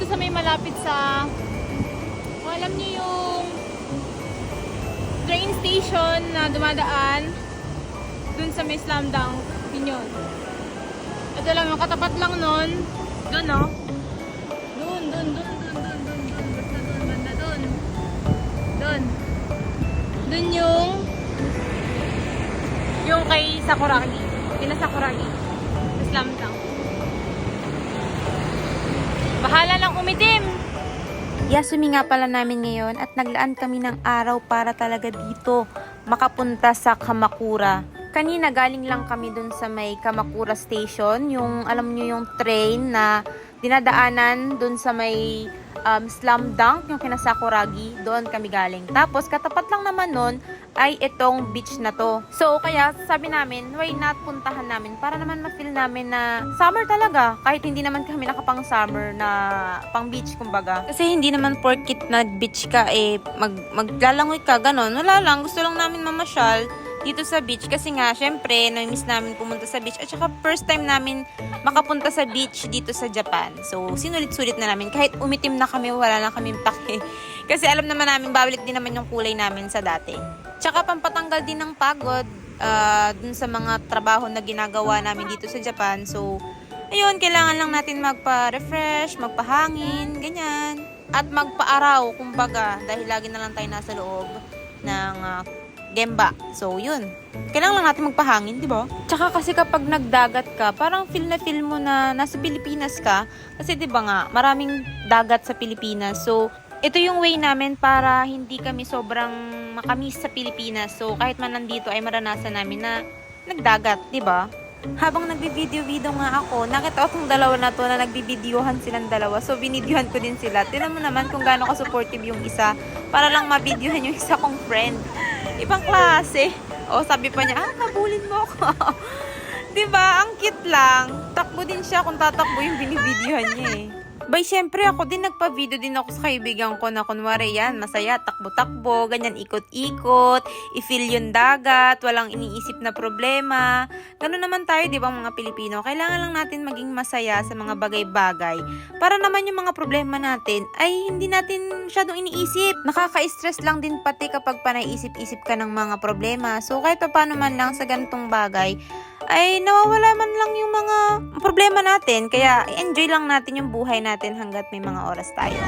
dito sa may malapit sa, kung alam niyo yung train station na dumadaan dun sa may Slam Dunk, yun. Ito lang, yung katapat lang nun, dun no? Dun yung kay Sakuragi. Kina Sakuragi. Slam Dunk. Bahala lang umitim. Yasumi nga pala namin ngayon at naglaan kami ng araw para talaga dito makapunta sa Kamakura. Kanina galing lang kami dun sa may Kamakura Station, yung alam nyo yung train na dinadaanan dun sa may Slam Dunk, yung kina Sakuragi, doon kami galing. Tapos katapat lang naman nun ay itong beach na to. So kaya sabi namin, why not puntahan namin para naman ma-feel namin na summer talaga, kahit hindi naman kami nakapang summer na pang beach kumbaga. Kasi hindi naman porkit nag-beach ka maglalangoy ka ganon. Wala lang, gusto lang namin mamasyal dito sa beach kasi nga syempre na-miss namin pumunta sa beach at saka first time namin makapunta sa beach dito sa Japan. So sinulit-sulit na namin kahit umitim na kami, wala lang kami pake. Kasi alam naman namin babalik din naman yung kulay namin sa dati. Tsaka pampatanggal din ng pagod dun sa mga trabaho na ginagawa namin dito sa Japan. So ayun, kailangan lang natin magpa-refresh, magpahangin, ganyan. At magpa-araw, kumbaga, dahil lagi na lang tayo nasa loob ng Gemba. So, yun. Kailangan lang natin magpahangin, di ba? Tsaka kasi kapag nagdagat ka, parang feel na feel mo na nasa Pilipinas ka. Kasi di ba nga, maraming dagat sa Pilipinas. So, ito yung way namin para hindi kami sobrang makamis sa Pilipinas. So, kahit man nandito ay maranasan namin na nagdagat, di ba? Habang nagbi-video-video nga ako, nakita ko tong dalawa na to na nagbibidyohan silang dalawa. So, binidyohan ko din sila. Tingnan mo naman kung gaano ka-supportive yung isa para lang mabidyohan yung isa kong friend. Ibang klase. O, sabi pa niya, nabulin mo ako. Diba? Ang cute lang. Takbo din siya kung tatakbo yung binibidyohan niya eh. Bay, syempre ako din nagpa-video din ako sa kaibigan ko na kunwari yan, masaya, takbo-takbo, ganyan, ikot-ikot, i-feel yung dagat, walang iniisip na problema. Ganun naman tayo, di ba mga Pilipino? Kailangan lang natin maging masaya sa mga bagay-bagay para naman yung mga problema natin ay hindi natin masyadong iniisip. Nakaka-stress lang din pati kapag panay-isip-isip ka ng mga problema. So kahit pa paano man lang sa ganitong bagay, ay nawawala man lang yung mga problema natin. Kaya enjoy lang natin yung buhay natin hanggat may mga oras tayo.